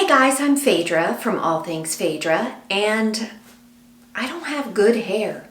Hey guys, I'm Phaedra from All Things Phaedra, and I don't have good hair.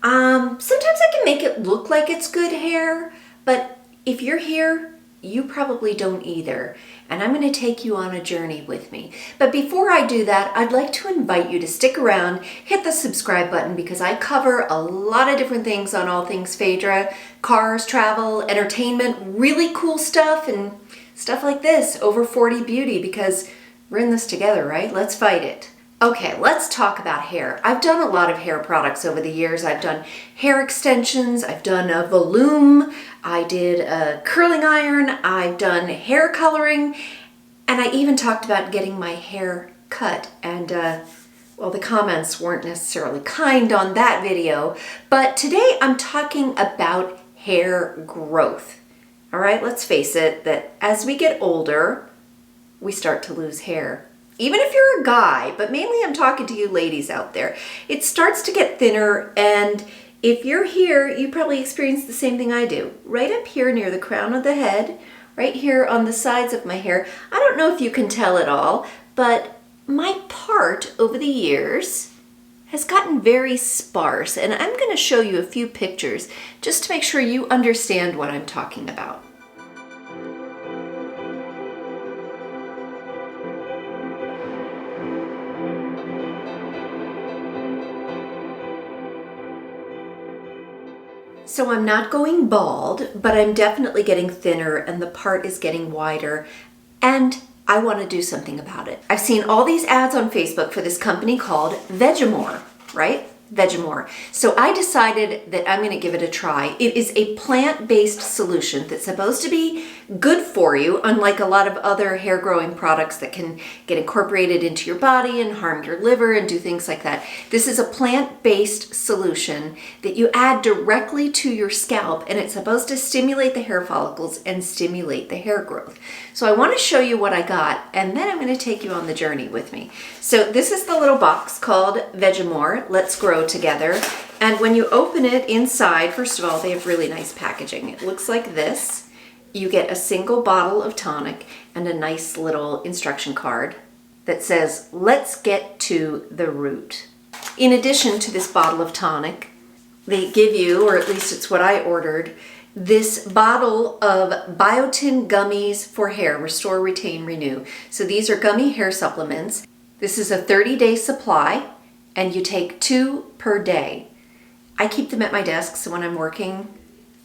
Sometimes I can make it look like it's good hair, but if you're here, you probably don't either. And I'm going to take you on a journey with me. But before I do that, I'd like to invite you to stick around, hit the subscribe button, because I cover a lot of different things on All Things Phaedra: cars, travel, entertainment, really cool stuff, and stuff like this, over 40 beauty, because we're in this together, right? Let's fight it. Okay, let's talk about hair. I've done a lot of hair products over the years. I've done hair extensions, I've done a volume, I did a curling iron, I've done hair coloring, and I even talked about getting my hair cut. And well, the comments weren't necessarily kind on that video, but today I'm talking about hair growth. All right, let's face it, that as we get older, we start to lose hair. Even if you're a guy, but mainly I'm talking to you ladies out there, it starts to get thinner, and if you're here, you probably experience the same thing I do. Right up here near the crown of the head, right here on the sides of my hair. I don't know if you can tell at all, but my part over the years has gotten very sparse, and I'm going to show you a few pictures just to make sure you understand what I'm talking about. So I'm not going bald, but I'm definitely getting thinner and the part is getting wider, and I want to do something about it. I've seen all these ads on Facebook for this company called Vegamour, right? Vegamour. So I decided that I'm going to give it a try. It is a plant-based solution that's supposed to be good for you, unlike a lot of other hair growing products that can get incorporated into your body and harm your liver and do things like that. This is a plant-based solution that you add directly to your scalp, and it's supposed to stimulate the hair follicles and stimulate the hair growth. So I want to show you what I got, and then I'm going to take you on the journey with me. So this is the little box called Vegamour Let's Grow Together. And when you open it inside, first of all, they have really nice packaging. It looks like this. You get a single bottle of tonic and a nice little instruction card that says, "Let's get to the root." In addition to this bottle of tonic, they give you, or at least it's what I ordered, this bottle of Biotin gummies for hair, Restore, Retain, Renew. So these are gummy hair supplements. This is a 30-day supply, and you take 2 per day. I keep them at my desk, so when I'm working,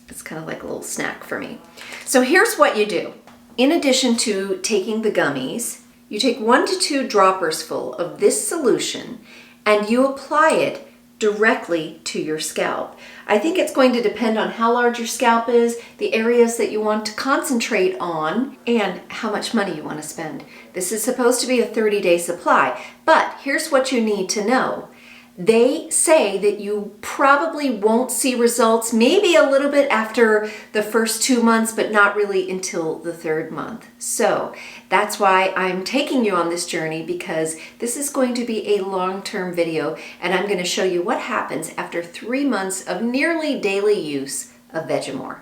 it's kind of like a little snack for me. So here's what you do. In addition to taking the gummies, you take 1 to 2 droppers full of this solution, and you apply it directly to your scalp. I think it's going to depend on how large your scalp is, the areas that you want to concentrate on, and how much money you want to spend. This is supposed to be a 30-day supply, but here's what you need to know. They say that you probably won't see results, maybe a little bit after the first 2 months, but not really until the 3rd month. So that's why I'm taking you on this journey, because this is going to be a long-term video, and I'm going to show you what happens after 3 months of nearly daily use of Vegamour.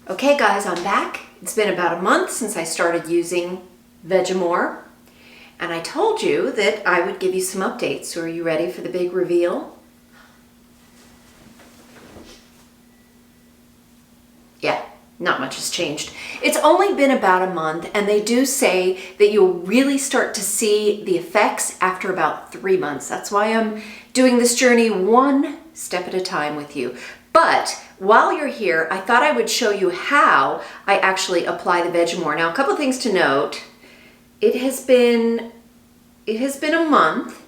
Okay guys, I'm back. It's been about a month since I started using Vegamour. And I told you that I would give you some updates. So are you ready for the big reveal? Yeah, not much has changed. It's only been about a month, and they do say that you'll really start to see the effects after about 3 months. That's why I'm doing this journey 1 step at a time with you. But while you're here, I thought I would show you how I actually apply the Vegamour. Now, a couple things to note. It has been a month,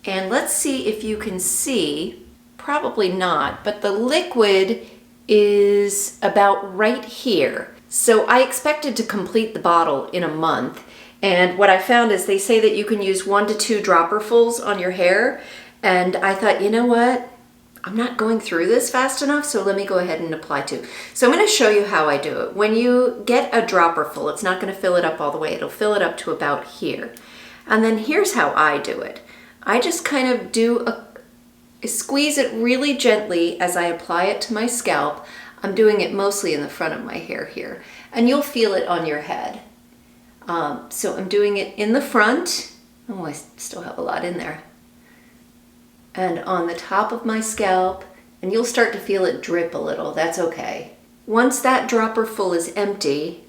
and let's see if you can see. Probably not, but the liquid is about right here. So I expected to complete the bottle in a month, and what I found is they say that you can use 1 to 2 dropperfuls on your hair, and I thought, you know what? I'm not going through this fast enough, so let me go ahead and apply 2. So I'm going to show you how I do it. When you get a dropper full, it's not going to fill it up all the way. It'll fill it up to about here. And then here's how I do it. I just kind of squeeze it really gently as I apply it to my scalp. I'm doing it mostly in the front of my hair here. And you'll feel it on your head. So I'm doing it in the front. Oh, I still have a lot in there. And on the top of my scalp, and you'll start to feel it drip a little. That's okay. Once that dropper full is empty,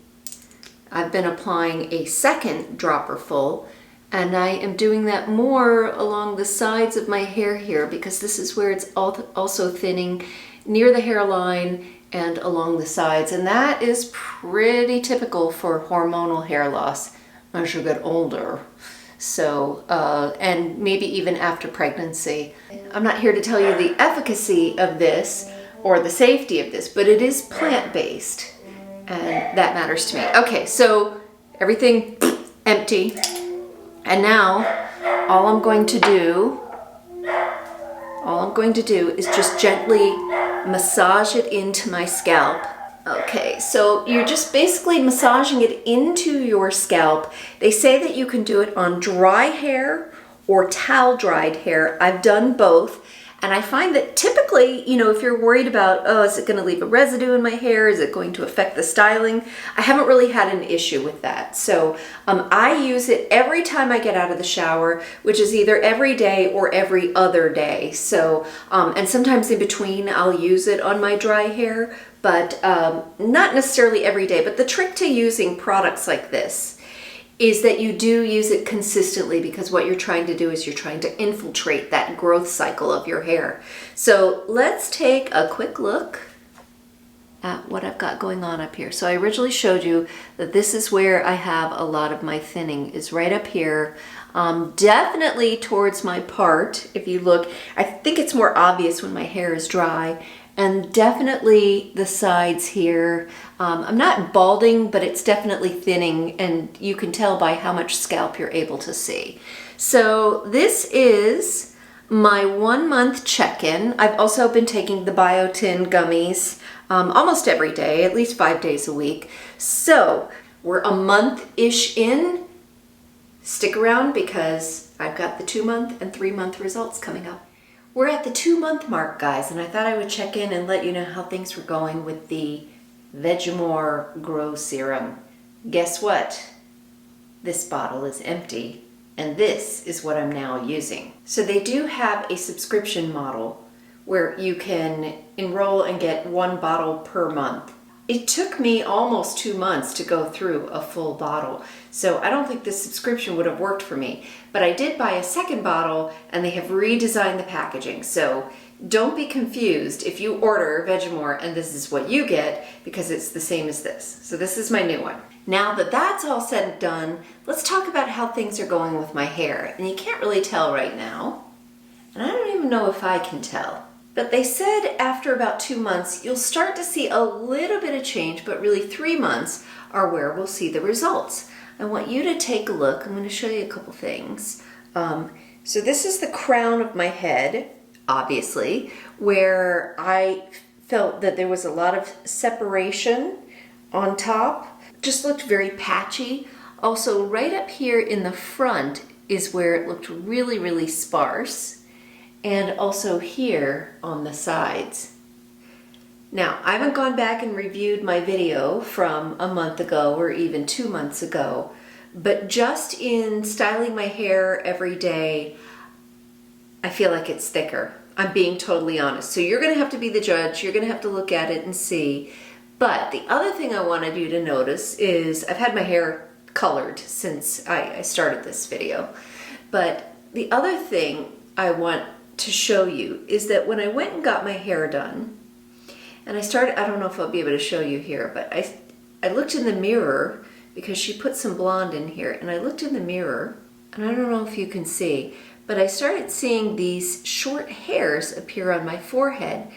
I've been applying a second dropper full, and I am doing that more along the sides of my hair here because this is where it's also thinning near the hairline and along the sides. And that is pretty typical for hormonal hair loss as you get older. So, and maybe even after pregnancy. I'm not here to tell you the efficacy of this or the safety of this, but it is plant-based, and that matters to me. Okay, so everything empty. And now all I'm going to do is just gently massage it into my scalp. Okay, so you're just basically massaging it into your scalp. They say that you can do it on dry hair or towel dried hair. I've done both. And I find that typically, you know, if you're worried about, oh, is it going to leave a residue in my hair? Is it going to affect the styling? I haven't really had an issue with that. So I use it every time I get out of the shower, which is either every day or every other day. So, and sometimes in between, I'll use it on my dry hair, but not necessarily every day. But the trick to using products like this is that you do use it consistently, because what you're trying to do is you're trying to infiltrate that growth cycle of your hair. So let's take a quick look at what I've got going on up here. So I originally showed you that this is where I have a lot of my thinning, is right up here. Definitely towards my part. If you look, I think it's more obvious when my hair is dry. And definitely the sides here. I'm not balding, but it's definitely thinning, and you can tell by how much scalp you're able to see. So this is my 1 month check-in. I've also been taking the Biotin gummies almost every day, at least 5 days a week. So we're a month-ish in. Stick around because I've got the 2 month and 3 month results coming up. We're at the 2 month mark, guys, and I thought I would check in and let you know how things were going with the Vegamour Grow Serum. Guess what? This bottle is empty, and this is what I'm now using. So they do have a subscription model where you can enroll and get 1 bottle per month. It took me almost 2 months to go through a full bottle, so I don't think this subscription would have worked for me. But I did buy a second bottle, and they have redesigned the packaging. So don't be confused if you order Vegamour and this is what you get, because it's the same as this. So this is my new one. Now that that's all said and done, let's talk about how things are going with my hair. And you can't really tell right now, and I don't even know if I can tell. But they said after about 2 months, you'll start to see a little bit of change, but really 3 months are where we'll see the results. I want you to take a look. I'm going to show you a couple things. So this is the crown of my head, obviously, where I felt that there was a lot of separation on top. Just looked very patchy. Also, right up here in the front is where it looked really, really sparse. And also here on the sides. Now, I haven't gone back and reviewed my video from a month ago or even 2 months ago, but just in styling my hair every day, I feel like it's thicker. I'm being totally honest. So you're gonna have to be the judge. You're gonna have to look at it and see. But the other thing I wanted you to notice is I've had my hair colored since I started this video. But the other thing I want to show you is that when I went and got my hair done, and I started, I don't know if I'll be able to show you here, but I looked in the mirror because she put some blonde in here, and I looked in the mirror, and I don't know if you can see, but I started seeing these short hairs appear on my forehead.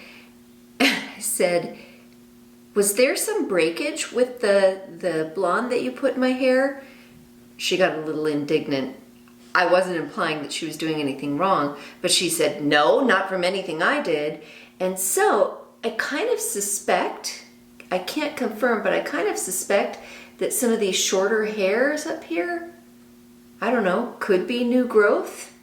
And I said, was there some breakage with the blonde that you put in my hair? She got a little indignant. I wasn't implying that she was doing anything wrong, but she said, no, not from anything I did. And so I kind of suspect, I can't confirm, but I kind of suspect that some of these shorter hairs up here, I don't know, could be new growth.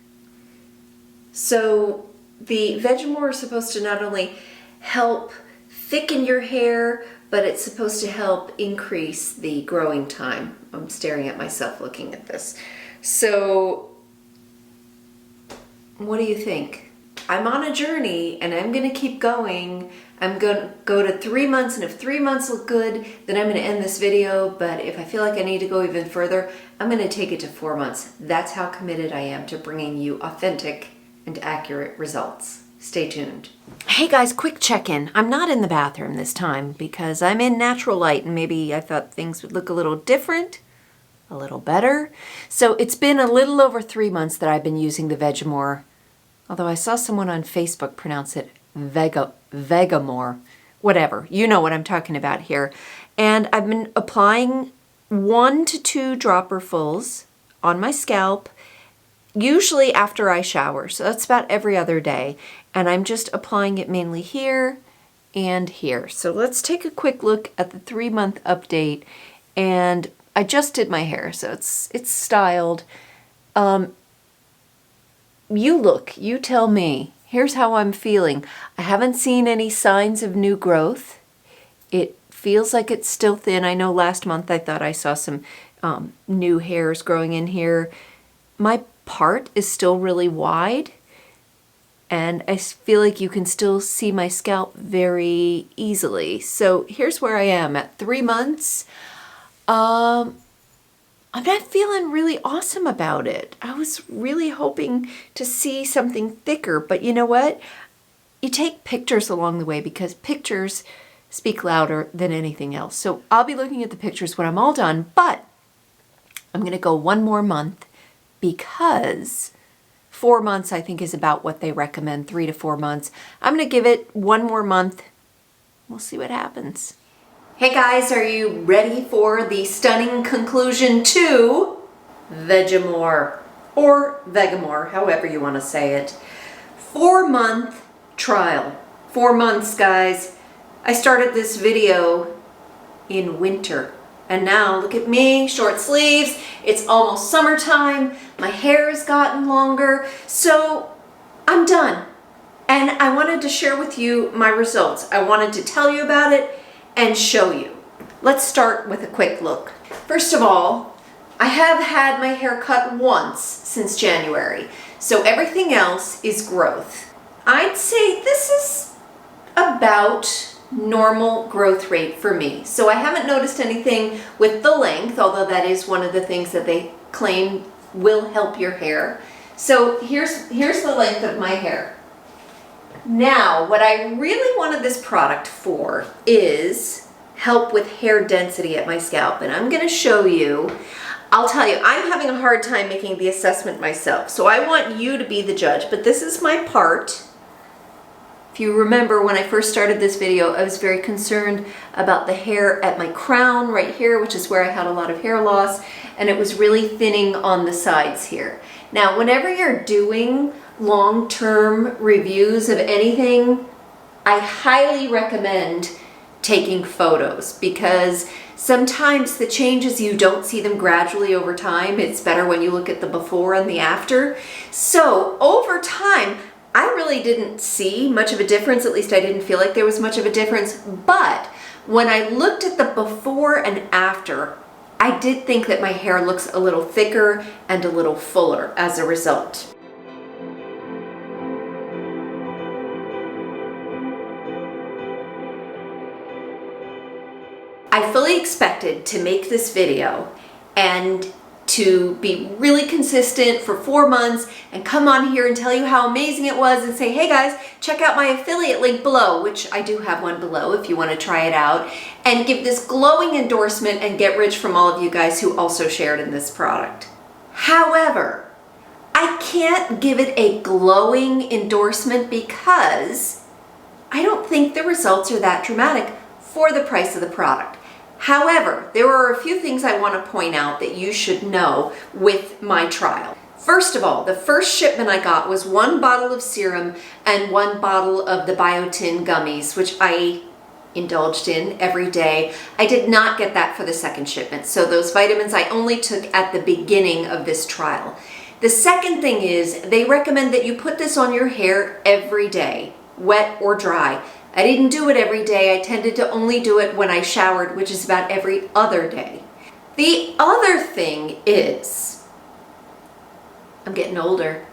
So the Vegamour is supposed to not only help thicken your hair, but it's supposed to help increase the growing time. I'm staring at myself looking at this. So, what do you think? I'm on a journey and I'm gonna keep going. I'm gonna go to 3 months, and if 3 months look good, then I'm gonna end this video, but if I feel like I need to go even further, I'm gonna take it to 4 months. That's how committed I am to bringing you authentic and accurate results. Stay tuned. Hey guys, quick check-in. I'm not in the bathroom this time because I'm in natural light, and maybe I thought things would look a little different, a little better. So it's been a little over 3 months that I've been using the Vegamour, although I saw someone on Facebook pronounce it Vegamour, whatever. You know what I'm talking about here. And I've been applying 1 to 2 dropperfuls on my scalp, usually after I shower. So that's about every other day. And I'm just applying it mainly here and here. So let's take a quick look at the 3-month update. And I just did my hair, so it's styled. You tell me. Here's how I'm feeling. I haven't seen any signs of new growth. It feels like it's still thin. I know last month I thought I saw some new hairs growing in here. My part is still really wide, and I feel like you can still see my scalp very easily. So here's where I am at 3 months. I'm not feeling really awesome about it. I was really hoping to see something thicker, but you know what? You take pictures along the way because pictures speak louder than anything else. So I'll be looking at the pictures when I'm all done, but I'm gonna go 1 more month because 4 months I think is about what they recommend, 3 to 4 months. I'm gonna give it 1 more month. We'll see what happens. Hey guys, are you ready for the stunning conclusion to Vegamour, or Vegamour, however you want to say it? 4-month trial. 4 months, guys. I started this video in winter, and now look at me, short sleeves. It's almost summertime. My hair has gotten longer, so I'm done. And I wanted to share with you my results. I wanted to tell you about it and show you. Let's start with a quick look. First of all, I have had my hair cut once since January, so everything else is growth. I'd say this is about normal growth rate for me. So I haven't noticed anything with the length, although that is one of the things that they claim will help your hair. So here's the length of my hair. Now, what I really wanted this product for is help with hair density at my scalp, and I'm going to show you. I'll tell you, I'm having a hard time making the assessment myself, so I want you to be the judge, but this is my part. If you remember when I first started this video, I was very concerned about the hair at my crown right here, which is where I had a lot of hair loss, and it was really thinning on the sides here. Now, whenever you're doing long-term reviews of anything, I highly recommend taking photos because sometimes the changes, you don't see them gradually over time. It's better when you look at the before and the after. So over time, I really didn't see much of a difference. At least I didn't feel like there was much of a difference. But when I looked at the before and after, I did think that my hair looks a little thicker and a little fuller as a result. I fully expected to make this video and to be really consistent for 4 months and come on here and tell you how amazing it was and say, hey guys, check out my affiliate link below, which I do have one below if you want to try it out, and give this glowing endorsement and get rich from all of you guys who also shared in this product. However, I can't give it a glowing endorsement because I don't think the results are that dramatic for the price of the product. However, there are a few things I want to point out that you should know with my trial. First of all, the first shipment I got was 1 bottle of serum and 1 bottle of the Biotin gummies, which I indulged in every day. I did not get that for the second shipment. So those vitamins I only took at the beginning of this trial. The second thing is they recommend that you put this on your hair every day, wet or dry. I didn't do it every day. I tended to only do it when I showered, which is about every other day. The other thing is, I'm getting older,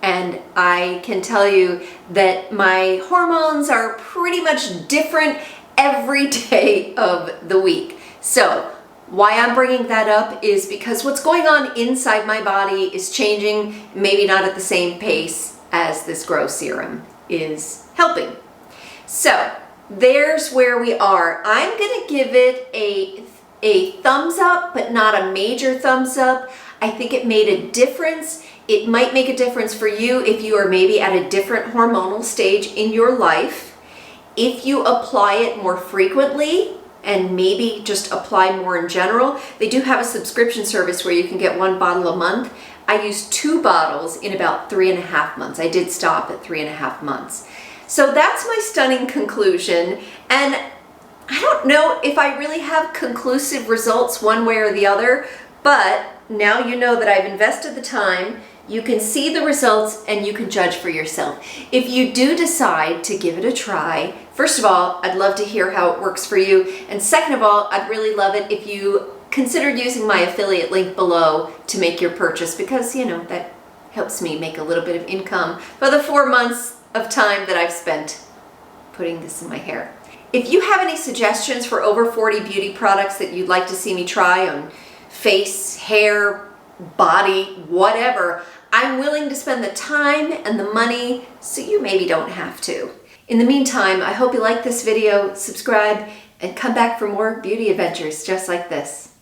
and I can tell you that my hormones are pretty much different every day of the week. So why I'm bringing that up is because what's going on inside my body is changing, maybe not at the same pace as this Grow Serum is helping. So there's where we are. I'm gonna give it a thumbs up, but not a major thumbs up. I think it made a difference. It might make a difference for you if you are maybe at a different hormonal stage in your life. If you apply it more frequently, and maybe just apply more in general, they do have a subscription service where you can get 1 bottle a month. I used 2 bottles in about 3.5 months. I did stop at 3.5 months. So that's my stunning conclusion. And I don't know if I really have conclusive results one way or the other, but now you know that I've invested the time. You can see the results and you can judge for yourself. If you do decide to give it a try, first of all, I'd love to hear how it works for you. And second of all, I'd really love it if you considered using my affiliate link below to make your purchase, because, you know, that helps me make a little bit of income for the 4 months of time that I've spent putting this in my hair. If you have any suggestions for over 40 beauty products that you'd like to see me try on face, hair, body, whatever, I'm willing to spend the time and the money so you maybe don't have to. In the meantime, I hope you like this video, subscribe, and come back for more beauty adventures just like this.